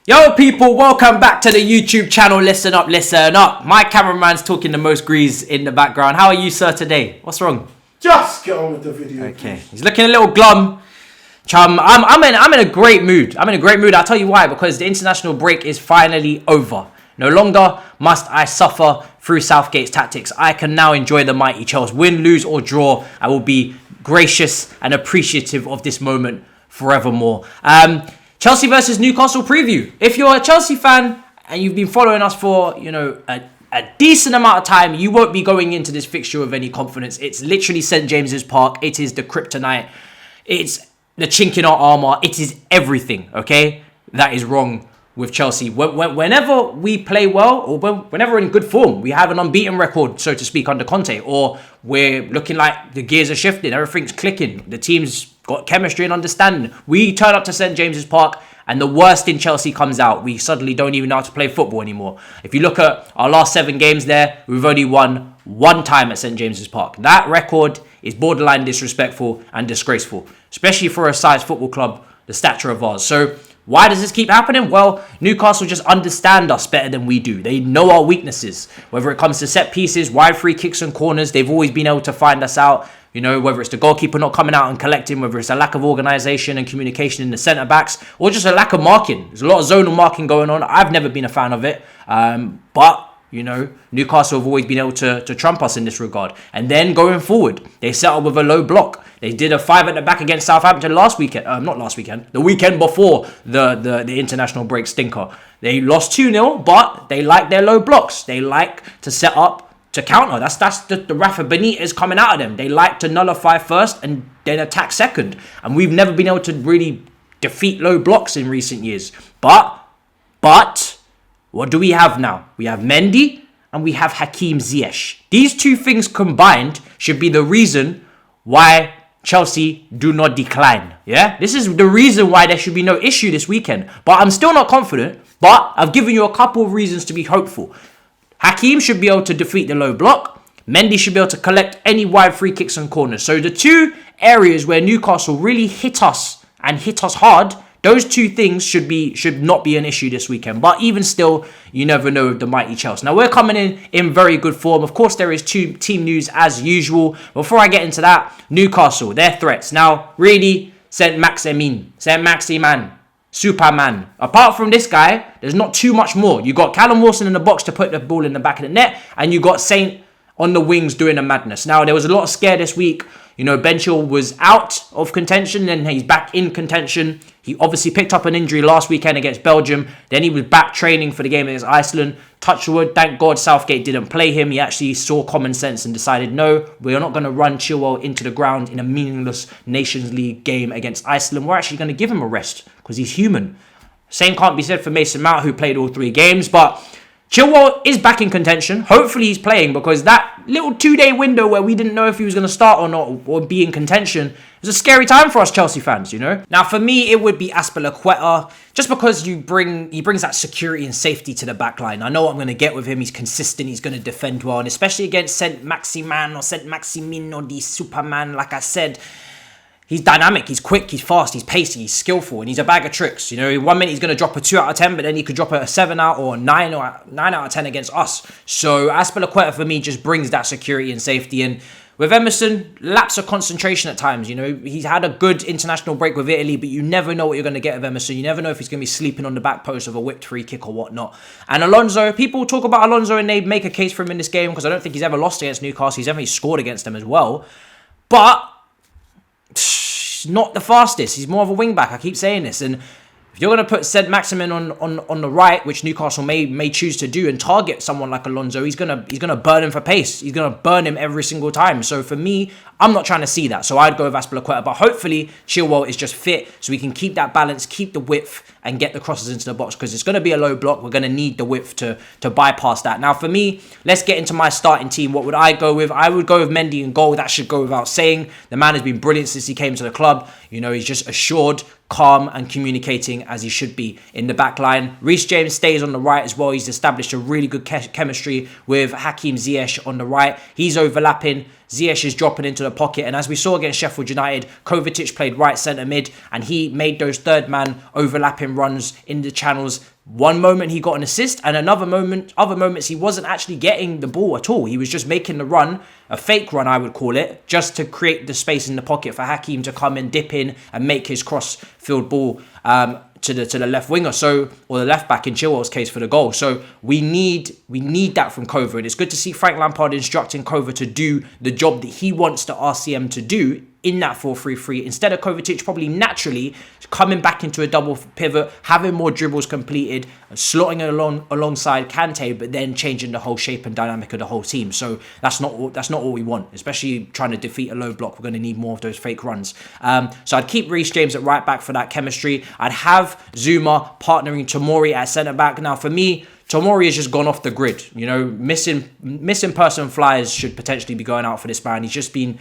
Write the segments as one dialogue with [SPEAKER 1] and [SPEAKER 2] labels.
[SPEAKER 1] Yo people, welcome back to the YouTube channel. Listen up, listen up. My cameraman's talking the most grease in the background. How are you, sir, today? What's wrong?
[SPEAKER 2] Just get on with the video.
[SPEAKER 1] Okay, please. He's looking a little glum. Chum, I'm in a great mood. I'm in a great mood. I'll tell you why. Because the international break is finally over. No longer must I suffer through Southgate's tactics. I can now enjoy the mighty Chels. Win, lose or draw, I will be gracious and appreciative of this moment forevermore. Chelsea versus Newcastle preview. If you're a Chelsea fan and you've been following us for, a decent amount of time, you won't be going into this fixture with any confidence. It's literally St. James's Park. It is the kryptonite. It's the chink in our armour. It is everything, okay? That is wrong with Chelsea. Whenever we play well, or whenever we're in good form, we have an unbeaten record, so to speak, under Conte, or we're looking like the gears are shifting, everything's clicking, the team's got chemistry and understanding. We turn up to St. James's Park and the worst in Chelsea comes out. We suddenly don't even know how to play football anymore. If you look at our last 7 games there, we've only won 1 time at St. James's Park. That record is borderline disrespectful and disgraceful, especially for a size football club the stature of ours. So why does this keep happening? Well, Newcastle just understand us better than we do. They know our weaknesses. Whether it comes to set pieces, wide free kicks and corners, they've always been able to find us out. Whether it's the goalkeeper not coming out and collecting, whether it's a lack of organisation and communication in the centre-backs, or just a lack of marking. There's a lot of zonal marking going on. I've never been a fan of it. But Newcastle have always been able to trump us in this regard. And then going forward, they settled with a low block. They did a 5 at the back against Southampton the weekend before the international break stinker. They lost 2-0, but they like their low blocks. They like to set up to counter. That's the Rafa Benitez coming out of them. They like to nullify first and then attack second. And we've never been able to really defeat low blocks in recent years. But what do we have now? We have Mendy and we have Hakim Ziyech. These two things combined should be the reason why Chelsea do not decline. Yeah? This is the reason why there should be no issue this weekend. But I'm still not confident. But I've given you a couple of reasons to be hopeful. Hakim should be able to defeat the low block. Mendy should be able to collect any wide free kicks and corners. So the two areas where Newcastle really hit us and hit us hard, those two things should not be an issue this weekend. But even still, you never know with the mighty Chelsea. Now, we're coming in very good form. Of course, there is team news as usual. Before I get into that, Newcastle, their threats. Now, really, Saint-Maximin, Superman. Apart from this guy, there's not too much more. You got Callum Wilson in the box to put the ball in the back of the net, and you got Saint on the wings doing a madness. Now, there was a lot of scare this week. Ben Chilwell was out of contention, and he's back in contention. He obviously picked up an injury last weekend against Belgium. Then he was back training for the game against Iceland. Touch wood, thank God Southgate didn't play him. He actually saw common sense and decided, no, we're not going to run Chilwell into the ground in a meaningless Nations League game against Iceland. We're actually going to give him a rest because he's human. Same can't be said for Mason Mount, who played all 3 games, but Chilwell is back in contention. Hopefully he's playing, because that little 2-day window where we didn't know if he was going to start or not, or be in contention, is a scary time for us Chelsea fans, Now, for me, it would be Azpilicueta, just because he brings that security and safety to the back line. I know what I'm going to get with him. He's consistent. He's going to defend well, and especially against Saint-Maximin or the Superman, like I said. He's dynamic, he's quick, he's fast, he's pacey, he's skillful, and he's a bag of tricks. 1 minute he's going to drop a 2 out of 10, but then he could drop a 7 out or 9 out of 10 against us. So Azpilicueta for me just brings that security and safety. And with Emerson, lapse of concentration at times. He's had a good international break with Italy, but you never know what you're going to get with Emerson. You never know if he's going to be sleeping on the back post of a whipped free kick or whatnot. And Alonso, people talk about Alonso and they make a case for him in this game, because I don't think he's ever lost against Newcastle. He's ever scored against them as well. But not the fastest. He's more of a wing back. I keep saying this. And if you're going to put Saint-Maximin on the right, which Newcastle may choose to do, and target someone like Alonso, he's gonna burn him for pace. He's gonna burn him every single time. So for me, I'm not trying to see that. So I'd go with Azpilicueta. But hopefully Chilwell is just fit, so we can keep that balance, keep the width, and get the crosses into the box, because it's going to be a low block. We're going to need the width to bypass that. Now, for me, let's get into my starting team. What would I go with? I would go with Mendy in goal. That should go without saying. The man has been brilliant since he came to the club. He's just assured, calm, and communicating as he should be in the back line. Reece James stays on the right as well. He's established a really good chemistry with Hakim Ziyech on the right. He's overlapping. Ziyech is dropping into the pocket, and as we saw against Sheffield United, Kovacic played right centre mid, and he made those third man overlapping runs in the channels One moment he got an assist, and other moments he wasn't actually getting the ball at all. He was just making the run, a fake run I would call it, just to create the space in the pocket for Hakim to come and dip in and make his cross-field ball to the left winger, or the left back in Chilwell's case for the goal. So we need that from Kova, and it's good to see Frank Lampard instructing Kova to do the job that he wants the RCM to do in that 4-3-3, instead of Kovacic probably naturally coming back into a double pivot, having more dribbles completed, slotting it alongside Kante, but then changing the whole shape and dynamic of the whole team. So that's not what we want, especially trying to defeat a low block. We're going to need more of those fake runs. So I'd keep Reece James at right back for that chemistry. I'd have Zuma partnering Tomori at centre back. Now for me, Tomori has just gone off the grid. You know, missing person flyers should potentially be going out for this man. He's just been...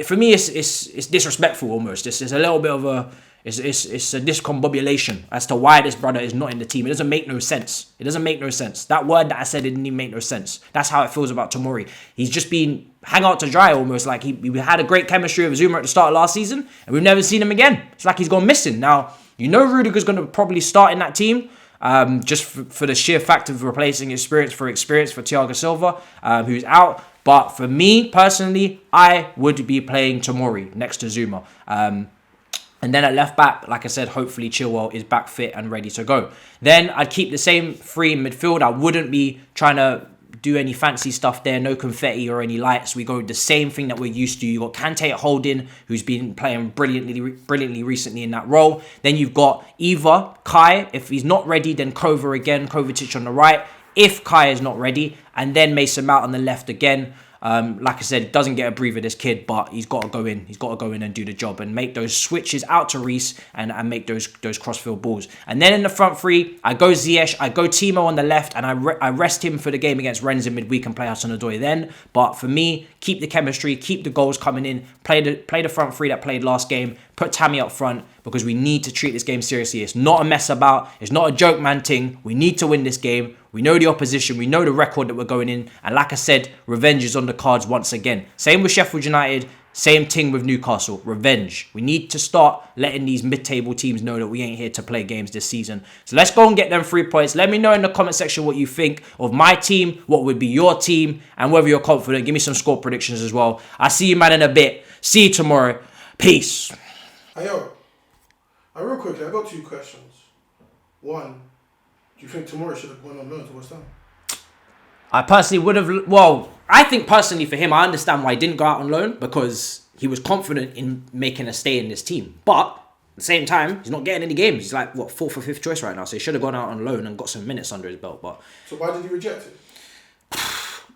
[SPEAKER 1] For me, it's disrespectful almost. It's a little bit of it's a discombobulation as to why this brother is not in the team. It doesn't make no sense. That word that I said, it didn't even make no sense. That's how it feels about Tomori. He's just been hang out to dry almost. Like we had a great chemistry with Zuma at the start of last season, and we've never seen him again. It's like he's gone missing. Now, you know Rudiger's going to probably start in that team. Just for the sheer fact of replacing experience for Thiago Silva, who's out. But for me, personally, I would be playing Tomori next to Zuma. And then at left back, like I said, hopefully Chilwell is back fit and ready to go. Then I'd keep the same three in midfield. I wouldn't be trying to do any fancy stuff there. No confetti or any lights. We go the same thing that we're used to. You got Kante at holding, who's been playing brilliantly recently in that role. Then you've got either Kai. If he's not ready, then Kova again. Kovacic on the right. If Kai is not ready, and then Mason Mount on the left again. Like I said, doesn't get a breather, this kid, but he's got to go in. He's got to go in and do the job and make those switches out to Reece and make those crossfield balls. And then in the front three, I go Ziyech, I go Timo on the left, and I rest him for the game against Rennes in midweek and play Hudson-Odoi then. But for me, keep the chemistry, keep the goals coming in, play the front three that played last game, put Tammy up front, because we need to treat this game seriously. It's not a mess about. It's not a joke man thing. We need to win this game. We know the opposition. We know the record that we're going in. And like I said, revenge is on the cards once again. Same with Sheffield United. Same thing with Newcastle. Revenge. We need to start letting these mid-table teams know that we ain't here to play games this season. So let's go and get them 3 points. Let me know in the comment section what you think of my team, what would be your team, and whether you're confident. Give me some score predictions as well. I'll see you, man, in a bit. See you tomorrow. Peace.
[SPEAKER 2] Hey, yo. Real quickly, I got 2 questions. One, do you think tomorrow should have gone on loan to West Ham?
[SPEAKER 1] I personally would have... Well, I think personally for him, I understand why he didn't go out on loan, because he was confident in making a stay in this team. But at the same time, he's not getting any games. He's like, 4th or 5th choice right now. So he should have gone out on loan and got some minutes under his belt. But
[SPEAKER 2] so why did he reject it?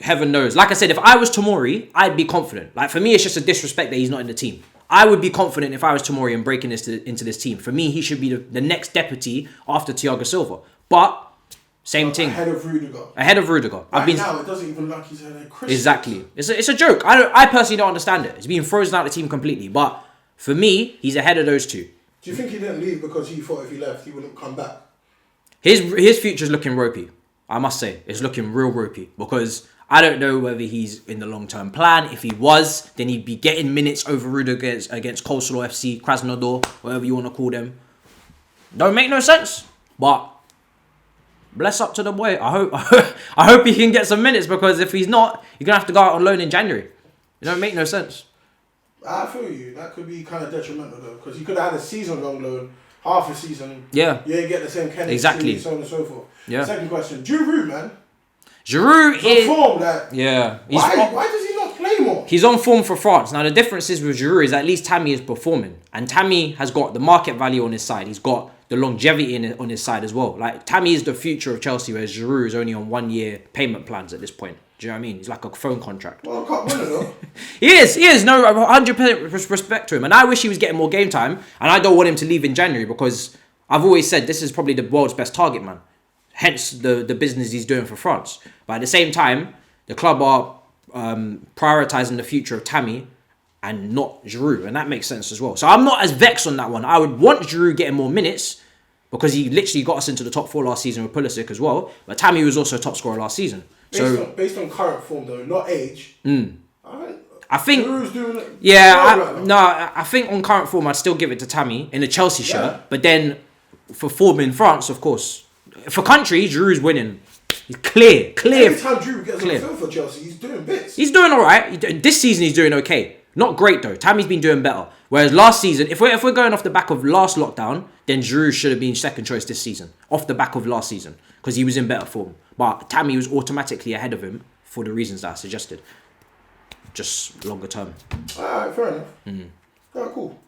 [SPEAKER 1] Heaven knows. Like I said, if I was Tomori, I'd be confident. Like, for me, it's just a disrespect that he's not in the team. I would be confident if I was Tomori and breaking into this team. For me, he should be the next deputy after Thiago Silva. But same thing.
[SPEAKER 2] Ahead of Rudiger.
[SPEAKER 1] Now,
[SPEAKER 2] it doesn't even look like he's had a Christmas.
[SPEAKER 1] Exactly. It's a joke. I personally don't understand it. He's being frozen out of the team completely. But for me, he's ahead of those two.
[SPEAKER 2] Do you think he didn't leave because he thought if he left, he wouldn't come back?
[SPEAKER 1] His future's looking ropey. I must say. It's looking real ropey. Because I don't know whether he's in the long-term plan. If he was, then he'd be getting minutes over Rudiger against Kosovo FC, Krasnodar, whatever you want to call them. Don't make no sense. But bless up to the boy. I hope he can get some minutes, because if he's not, you're going to have to go out on loan in January. It don't make no sense.
[SPEAKER 2] I feel you. That could be kind of detrimental though, because he could have had a season-long loan, half a season.
[SPEAKER 1] Yeah.
[SPEAKER 2] You ain't get the same chemistry,
[SPEAKER 1] exactly.
[SPEAKER 2] so on and so forth.
[SPEAKER 1] Yeah.
[SPEAKER 2] Second question. Giroud, man.
[SPEAKER 1] Giroud
[SPEAKER 2] is on form, like,
[SPEAKER 1] yeah.
[SPEAKER 2] Why does he not play more?
[SPEAKER 1] He's on form for France. Now the difference is with Giroud is at least Tammy is performing, and Tammy has got the market value on his side. He's got the longevity on his side as well. Like, Tammy is the future of Chelsea, whereas Giroud is only on 1-year payment plans at this point. Do you know what I mean? He's like a phone contract.
[SPEAKER 2] Well, I can't win it though.
[SPEAKER 1] He is. No, 100% respect to him, and I wish he was getting more game time. And I don't want him to leave in January, because I've always said this is probably the world's best target man. Hence the business he's doing for France. But at the same time, the club are prioritising the future of Tammy and not Giroud. And that makes sense as well. So I'm not as vexed on that one. I would want Giroud getting more minutes, because he literally got us into the top 4 last season with Pulisic as well. But Tammy was also a top scorer last season.
[SPEAKER 2] Based on current form though, not age.
[SPEAKER 1] I think
[SPEAKER 2] Giroud's doing it.
[SPEAKER 1] Yeah, I think on current form I'd still give it to Tammy in a Chelsea shirt. But then for form in France, of course, For country, Giroud's winning. He's clear.
[SPEAKER 2] Every time Giroud gets on the field for Chelsea, he's doing bits.
[SPEAKER 1] He's doing all right. This season, he's doing okay. Not great though. Tammy's been doing better. Whereas last season, if we're going off the back of last lockdown, then Giroud should have been second choice this season. Off the back of last season, because he was in better form. But Tammy was automatically ahead of him for the reasons that I suggested. Just longer term.
[SPEAKER 2] Alright, fair enough. Alright, cool.